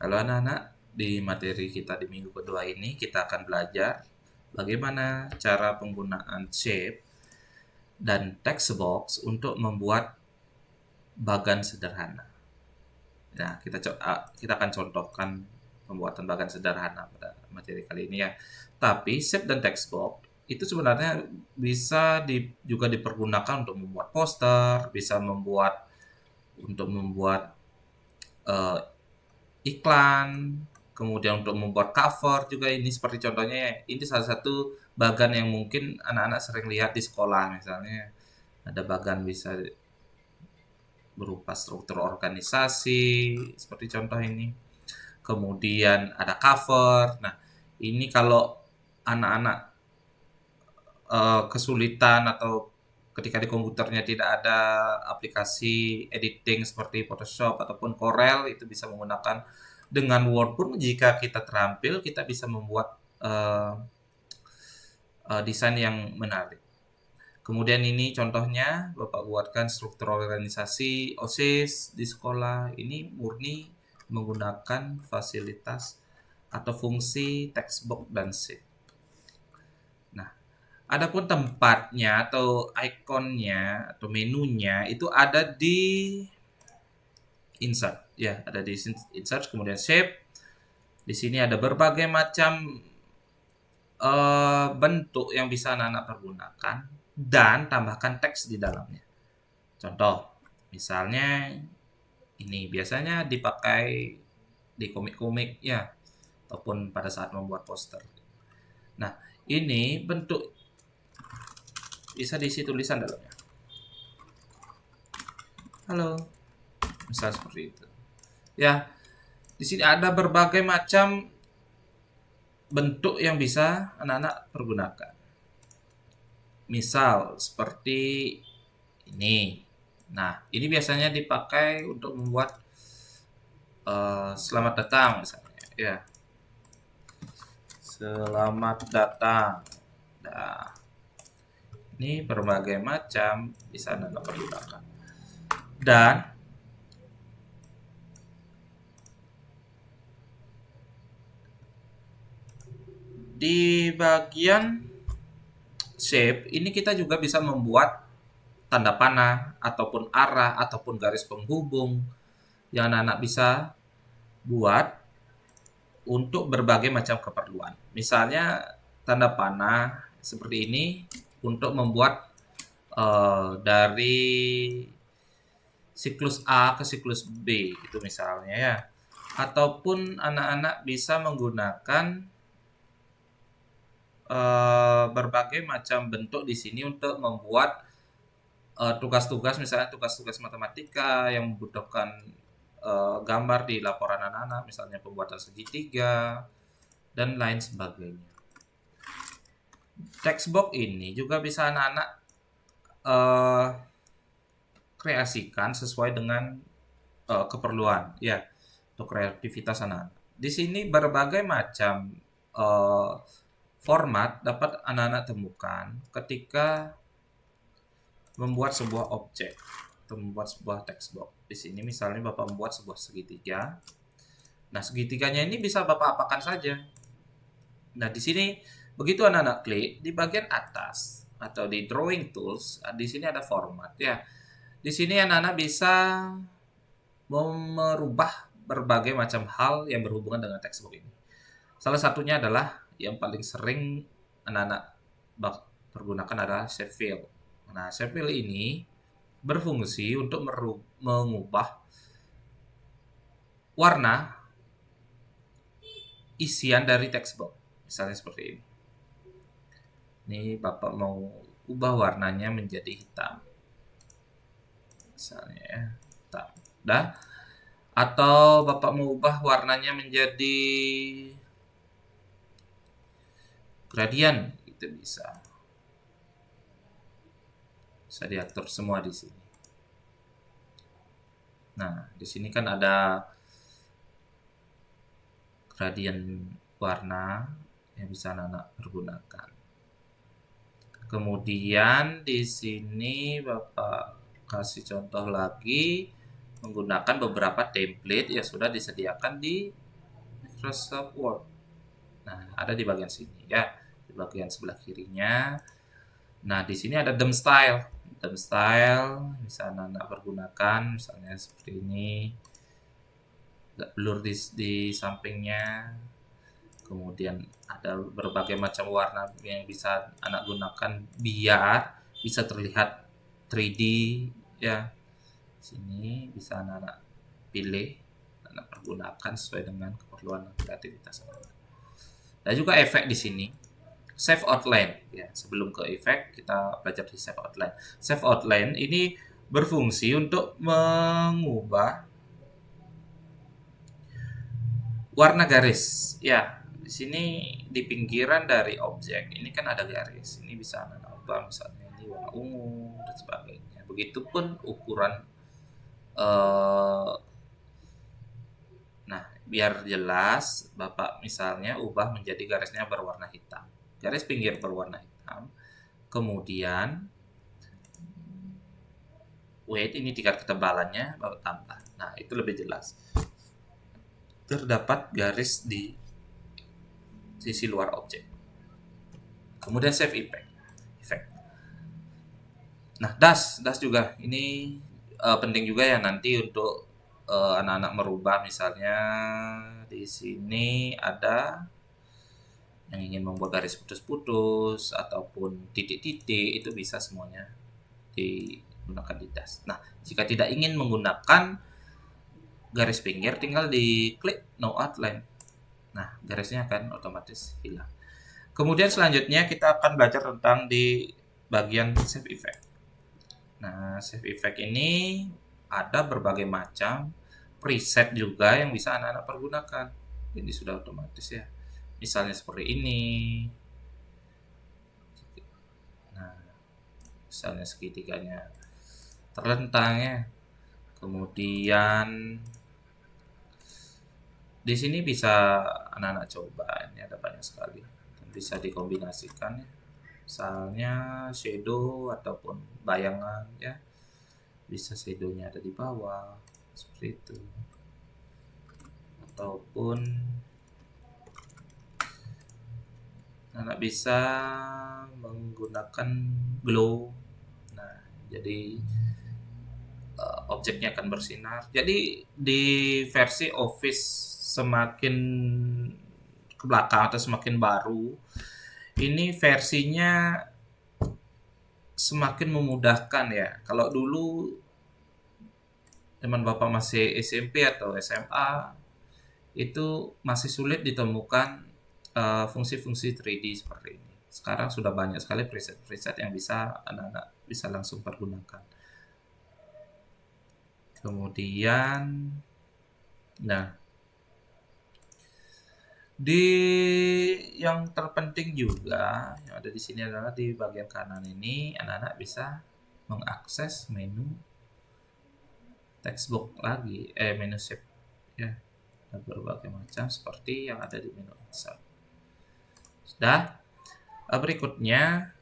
Halo anak-anak, di materi kita di minggu kedua ini kita akan belajar bagaimana cara penggunaan shape dan text box untuk membuat bagan sederhana. Nah, kita akan contohkan pembuatan bagan sederhana pada materi kali ini ya. Tapi shape dan text box itu sebenarnya juga dipergunakan untuk membuat poster, bisa membuat eh, iklan, kemudian untuk membuat cover juga. Ini seperti contohnya ya, ini salah satu bagan yang mungkin anak-anak sering lihat di sekolah. Misalnya ada bagan bisa berupa struktur organisasi seperti contoh ini, kemudian ada cover. Nah, ini kalau anak-anak kesulitan atau ketika di komputernya tidak ada aplikasi editing seperti Photoshop ataupun Corel, itu bisa menggunakan dengan Word pun. Jika kita terampil, kita bisa membuat desain yang menarik. Kemudian ini contohnya Bapak buatkan struktur organisasi OSIS di sekolah. Ini murni menggunakan fasilitas atau fungsi textbox dan sheet. Nah, adapun tempatnya atau ikonnya atau menunya itu ada di insert ya, ada di insert, kemudian shape. Di sini ada berbagai macam bentuk yang bisa anak-anak pergunakan dan tambahkan teks di dalamnya. Contoh, misalnya ini biasanya dipakai di komik-komik ya, ataupun pada saat membuat poster. Nah, ini bentuk bisa diisi tulisan dalamnya. Halo, misal seperti itu. Ya, di sini ada berbagai macam bentuk yang bisa anak-anak pergunakan. Misal seperti ini. Nah, ini biasanya dipakai untuk membuat selamat datang misalnya. Ya, selamat datang. Nah, ini berbagai macam bisa anak-anak pergunakan. Dan di bagian shape ini kita juga bisa membuat tanda panah ataupun arah ataupun garis penghubung yang anak-anak bisa buat untuk berbagai macam keperluan. Misalnya tanda panah seperti ini untuk membuat dari siklus A ke siklus B itu misalnya ya. Ataupun anak-anak bisa menggunakan berbagai macam bentuk di sini untuk membuat tugas-tugas, misalnya tugas-tugas matematika yang membutuhkan gambar di laporan anak-anak, misalnya pembuatan segitiga dan lain sebagainya. Textbox ini juga bisa anak-anak kreasikan sesuai dengan keperluan ya, untuk kreativitas anak-anak. Di sini berbagai macam format dapat anak-anak temukan ketika membuat sebuah objek atau membuat sebuah textbox. Di sini misalnya Bapak membuat sebuah segitiga. Nah, segitiganya ini bisa Bapak apakan saja. Nah, di sini begitu anak-anak klik di bagian atas atau di drawing tools, di sini ada format ya. Di sini anak-anak bisa merubah berbagai macam hal yang berhubungan dengan textbox ini. Salah satunya adalah yang paling sering anak-anak pergunakan adalah shape fill. Nah, shape fill ini berfungsi untuk mengubah warna isian dari textbox. Misalnya seperti ini. Ini Bapak mau ubah warnanya menjadi hitam. Misalnya ya, hitam. Dah. Atau Bapak mau ubah warnanya menjadi gradient, itu bisa. Bisa diatur semua di sini. Nah, di sini kan ada gradient warna yang bisa anak-anak pergunakan. Kemudian di sini Bapak kasih contoh lagi menggunakan beberapa template yang sudah disediakan di Microsoft Word. Nah, ada di bagian sini ya, di bagian sebelah kirinya. Nah, di sini ada theme style. Theme style bisa anak-anak pergunakan, misalnya seperti ini. Blur di sampingnya. Kemudian ada berbagai macam warna yang bisa anak gunakan biar bisa terlihat 3D ya. Sini bisa anak-anak pilih, anak pergunakan sesuai dengan keperluan dan kreativitas anak. Dan juga efek di sini. Save outline ya. Sebelum ke efek kita belajar di save outline. Save outline ini berfungsi untuk mengubah warna garis ya. Di sini di pinggiran dari objek ini kan ada garis. Ini bisa anak ubah, misalnya ini warna ungu dan sebagainya. Begitupun ukuran. Nah, biar jelas, Bapak misalnya ubah menjadi garisnya berwarna hitam. Garis pinggir berwarna hitam. Kemudian weight ini tingkat ketebalannya Bapak tambah. Nah, itu lebih jelas. Terdapat garis di sisi luar objek. Kemudian save effect. Nah, dash juga ini penting juga ya nanti untuk anak-anak merubah, misalnya di sini ada yang ingin membuat garis putus-putus ataupun titik-titik, itu bisa semuanya digunakan di dash. Nah, jika tidak ingin menggunakan garis pinggir, tinggal diklik no outline. Nah, garisnya akan otomatis hilang. Kemudian selanjutnya kita akan belajar tentang di bagian save effect. Nah, save effect ini ada berbagai macam preset juga yang bisa anak-anak pergunakan. Ini sudah otomatis ya. Misalnya seperti ini. Nah, misalnya segitiganya terlentang ya. Kemudian di sini bisa anak-anak coba, ini ada banyak sekali. Dan bisa dikombinasikan ya. Misalnya shadow ataupun bayangan ya. Bisa shadownya ada di bawah seperti itu. Ataupun anak bisa menggunakan glow. Nah, jadi objeknya akan bersinar. Jadi di versi Office semakin ke belakang atau semakin baru, ini versinya semakin memudahkan ya. Kalau dulu teman Bapak masih SMP atau SMA, itu masih sulit ditemukan fungsi-fungsi 3D seperti ini. Sekarang sudah banyak sekali preset-preset yang bisa anak-anak bisa langsung pergunakan. Kemudian, nah, di yang terpenting juga yang ada di sini adalah di bagian kanan ini anak-anak bisa mengakses menu textbox lagi, menu shape ya, ada berbagai macam seperti yang ada di menu insert. Sudah. Berikutnya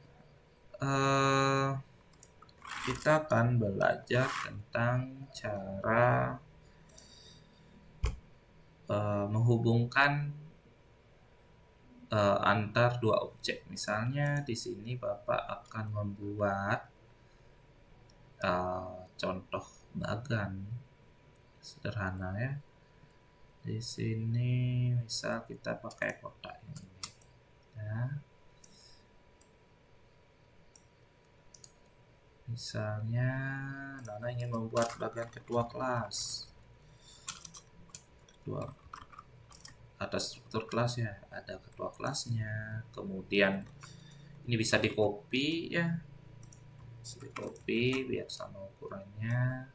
kita akan belajar tentang cara menghubungkan antar dua objek. Misalnya di sini Bapak akan membuat contoh bagan sederhana ya. Di sini misal kita pakai kotak ini ya. Misalnya Nana ingin membuat bagian ketua kelas. Ada struktur kelas ya, ada ketua kelasnya. Kemudian ini bisa di copy ya. Bisa di copy biar sama ukurannya.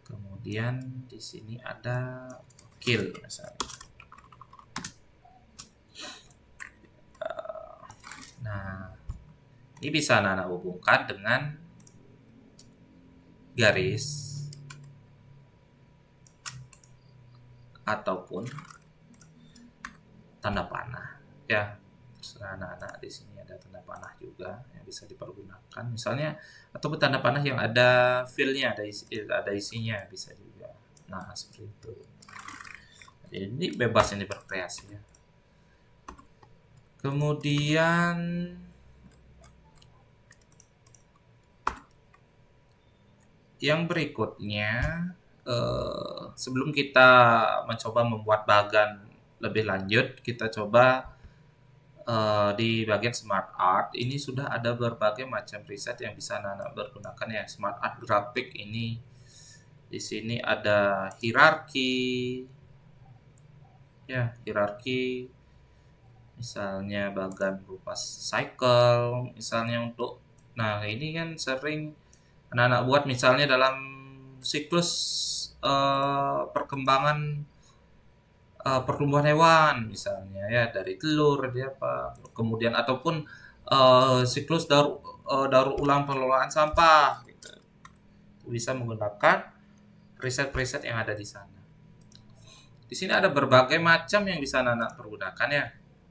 Kemudian di sini ada wakil misalnya. Nah, ini bisa anak-anak hubungkan dengan garis ataupun tanda panah ya. Terserah anak-anak, di sini ada tanda panah juga yang bisa dipergunakan misalnya, ataupun tanda panah yang ada file-nya, ada isinya bisa juga. Nah, seperti itu. Jadi bebas ini berkreasi ya. Kemudian yang berikutnya, sebelum kita mencoba membuat bagan lebih lanjut, kita coba di bagian smart art ini sudah ada berbagai macam preset yang bisa anak-anak bergunakan ya. Smart art grafik ini di sini ada hierarki ya, hierarki misalnya bagan berupa cycle misalnya untuk, nah ini kan sering anak-anak buat misalnya dalam siklus perkembangan pertumbuhan hewan misalnya ya, dari telur dia apa, kemudian ataupun siklus daur ulang pengelolaan sampah gitu. Bisa menggunakan preset-preset yang ada di sana. Di sini ada berbagai macam yang bisa anak-anak pergunakan ya.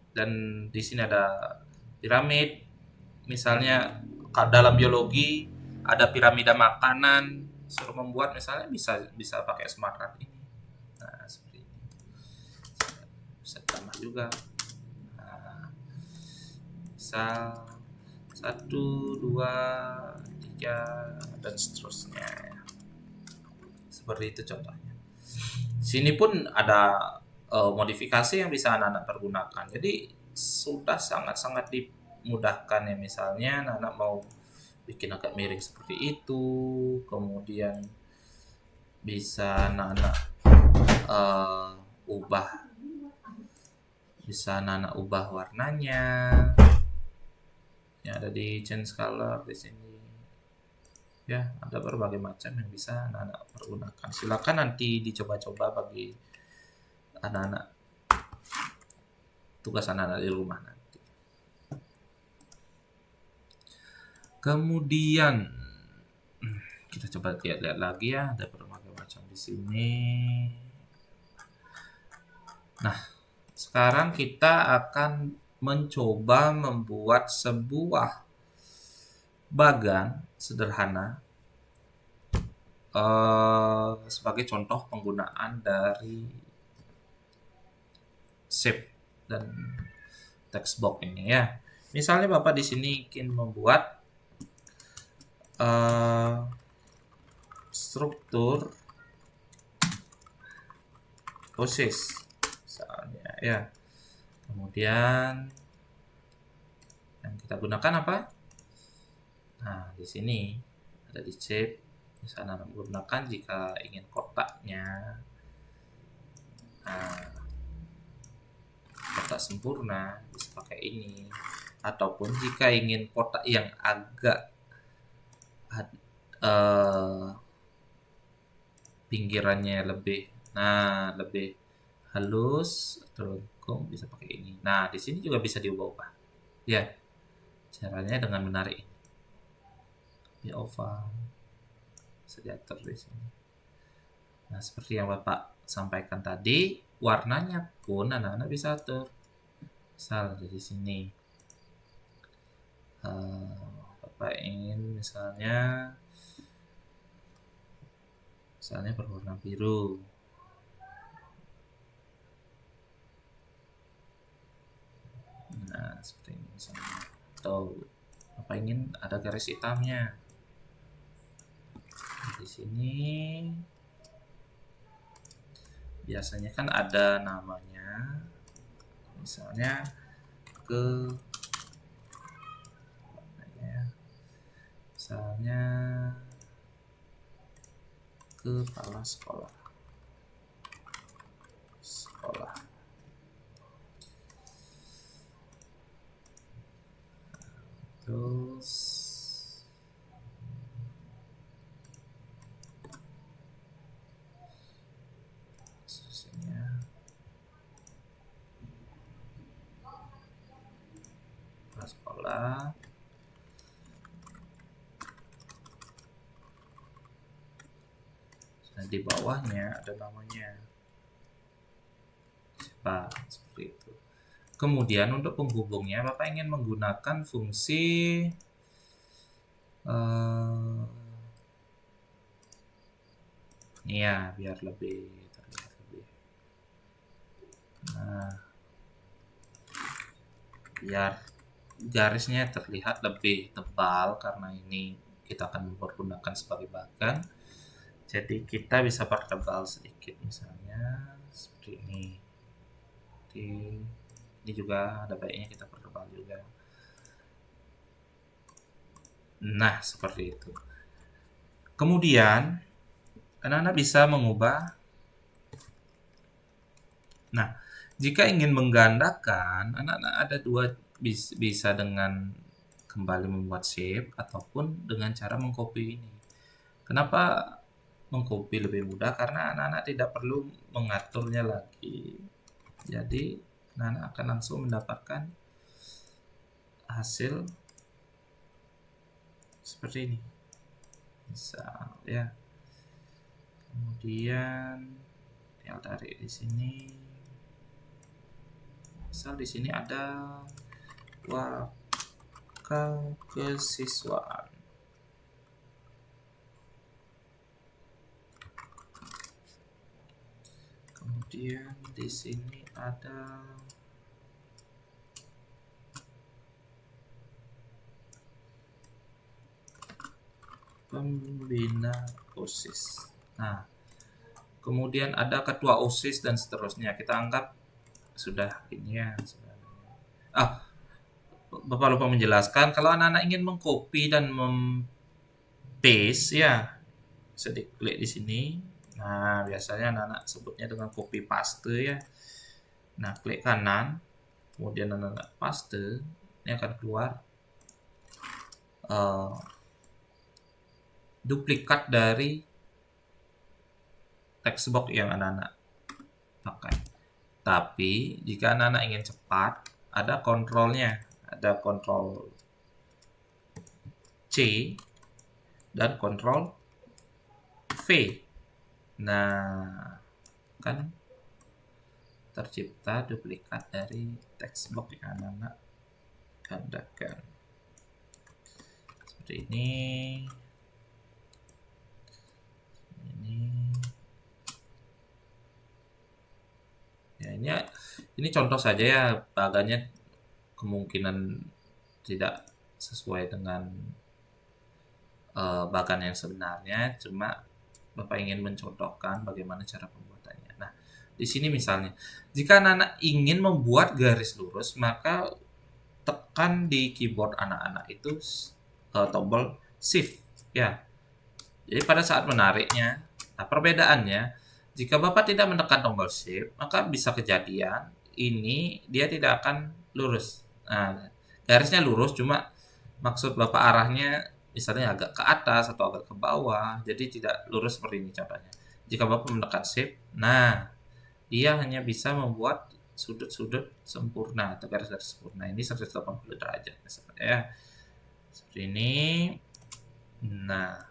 Dan di sini ada piramid, misalnya dalam biologi ada piramida makanan, suruh membuat misalnya bisa bisa pakai smart art ini. Nah, seperti ini. Bisa tambah juga. Nah, misal 1, 2, 3 dan seterusnya. Seperti itu contohnya. Sini pun ada modifikasi yang bisa anak-anak pergunakan. Jadi sudah sangat-sangat dimudahkan ya, misalnya anak-anak mau bikin agak miring seperti itu, kemudian bisa anak-anak eh, ubah bisa anak-anak ubah warnanya. Ya ada di change color di sini. Ya, ada berbagai macam yang bisa anak-anak pergunakan. Silakan nanti dicoba-coba bagi anak-anak, tugas anak-anak di rumah nanti. Kemudian kita coba lihat-lihat lagi ya, ada berbagai macam di sini. Nah, sekarang kita akan mencoba membuat sebuah bagan sederhana sebagai contoh penggunaan dari shape dan text box ini ya. Misalnya Bapak di sini ingin membuat struktur proses misalnya ya. Kemudian yang kita gunakan apa? Nah, di sini ada di shape. Misalnya menggunakan jika ingin kotaknya kotak sempurna bisa pakai ini, ataupun jika ingin kotak yang agak pinggirannya lebih lebih halus atau lengkung bisa pakai ini. Nah, di sini juga bisa diubah-ubah. Ya, caranya dengan menarik ini. Di oval, bisa diatur di sini. Nah, seperti yang Bapak sampaikan tadi, warnanya pun anak-anak bisa atur. Misal dari sini, Bapak ingin misalnya berwarna biru. Nah, seperti ini misalnya. Atau Bapak ingin ada garis hitamnya. Di sini biasanya kan ada namanya, misalnya kepala sekolah. Terus sekolah. Nah, di bawahnya ada namanya. Seperti itu. Kemudian untuk penghubungnya, Bapak ingin menggunakan fungsi ya biar lebih terlihat lebih Nah, biar garisnya terlihat lebih tebal karena ini kita akan mempergunakan sebagai bagan. Jadi kita bisa pertebal sedikit misalnya seperti ini. Ini juga ada baiknya kita pertebal juga. Nah, seperti itu. Kemudian anak-anak bisa mengubah. Nah, jika ingin menggandakan, anak-anak ada dua, bisa dengan kembali membuat shape ataupun dengan cara mengcopy ini. Kenapa mengcopy lebih mudah? Karena anak-anak tidak perlu mengaturnya lagi. Jadi anak-anak akan langsung mendapatkan hasil seperti ini. Misal ya. Kemudian tinggal tarik di sini. Misal di sini ada kesiswaan. Kemudian di sini ada pembina OSIS. Nah, kemudian ada ketua OSIS dan seterusnya. Kita anggap sudah ini ya. Bapak lupa menjelaskan kalau anak-anak ingin mengcopy dan paste ya, sedikit klik di sini. Nah, biasanya anak-anak sebutnya dengan copy paste ya. Nah, klik kanan, kemudian anak-anak paste, ini akan keluar duplikat dari text box yang anak-anak pakai. Tapi jika anak-anak ingin cepat, ada kontrolnya, ada kontrol C dan kontrol V. Nah, kan tercipta duplikat dari text box yang anak-anak gandakan. Seperti ini. Ya, ini contoh saja ya, bagannya kemungkinan tidak sesuai dengan bagan yang sebenarnya, cuma Bapak ingin mencontohkan bagaimana cara pembuatannya. Nah, di sini misalnya, jika anak-anak ingin membuat garis lurus, maka tekan di keyboard anak-anak itu tombol shift ya. Jadi pada saat menariknya, nah perbedaannya, jika Bapak tidak menekan tombol shift, maka bisa kejadian ini dia tidak akan lurus. Nah, garisnya lurus, cuma maksud Bapak arahnya misalnya agak ke atas atau agak ke bawah, jadi tidak lurus seperti ini contohnya. Jika Bapak menekan shift, nah dia hanya bisa membuat sudut-sudut sempurna atau garis-garis sempurna. Ini 180 derajat misalnya ya. Seperti ini. Nah,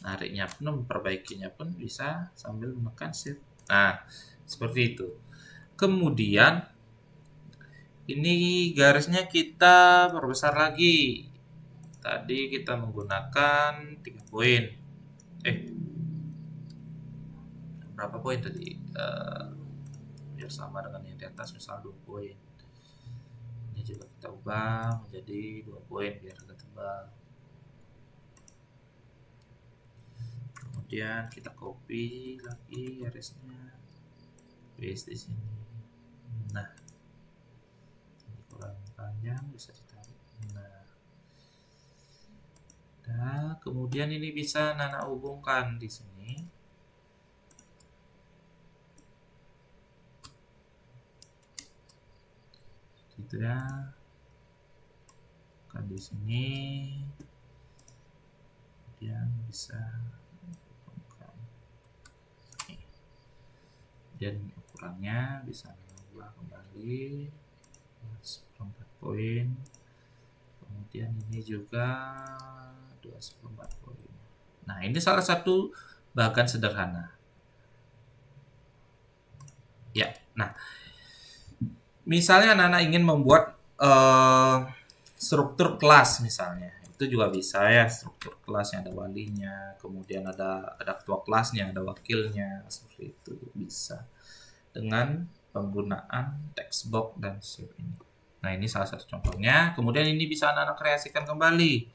nariknya pun, memperbaikinya pun bisa sambil menekan shift. Nah, seperti itu. Kemudian ini garisnya kita perbesar lagi. Tadi kita menggunakan 3 poin. Berapa poin tadi? Biar sama dengan yang di atas, misal 2 poin. Ini juga kita ubah menjadi 2 poin biar agak tebal. Kemudian kita copy lagi garisnya, paste di sini. Nah, ini kurang panjang, bisa ditarik. Nah, kemudian ini bisa Nana hubungkan di sini. Gitu ya. Kan di sini. Kemudian bisa dan ukurannya bisa ubah kembali 1/4 poin. Kemudian ini juga 2/4 poin. Nah, ini salah satu bagan sederhana ya. Nah, misalnya anak-anak ingin membuat struktur kelas misalnya, itu juga bisa ya, struktur kelas yang ada walinya, kemudian ada ketua kelasnya, ada wakilnya, seperti itu bisa. dengan penggunaan text box dan shape ini. Nah, ini salah satu contohnya. Kemudian ini bisa anak-anak kreasikan kembali.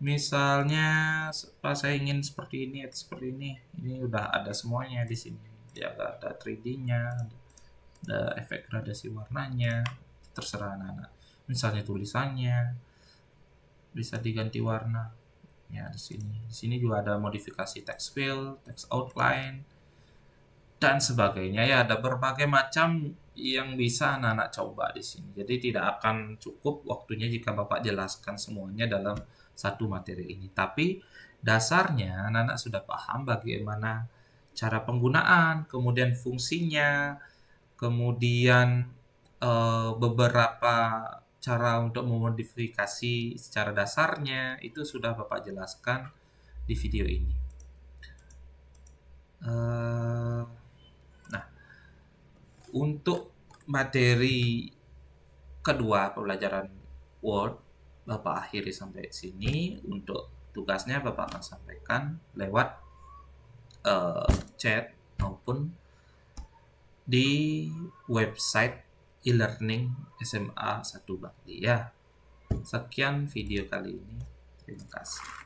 Misalnya pas saya ingin seperti ini atau seperti ini udah ada semuanya di sini. Dia ada 3D-nya, ada efek gradasi warnanya, terserah anak-anak. Misalnya tulisannya bisa diganti warna. Ya, di sini. Di sini juga ada modifikasi text fill, text outline, dan sebagainya. Ya, ada berbagai macam yang bisa anak-anak coba di sini. Jadi tidak akan cukup waktunya jika Bapak jelaskan semuanya dalam satu materi ini. Tapi dasarnya anak-anak sudah paham bagaimana cara penggunaan, kemudian fungsinya, kemudian beberapa cara untuk memodifikasi secara dasarnya itu sudah Bapak jelaskan di video ini. Nah, untuk materi kedua pembelajaran Word Bapak akhiri sampai sini. Untuk tugasnya Bapak akan sampaikan lewat chat maupun di website e-learning SMA 1 Bakti ya. Sekian video kali ini. Terima kasih.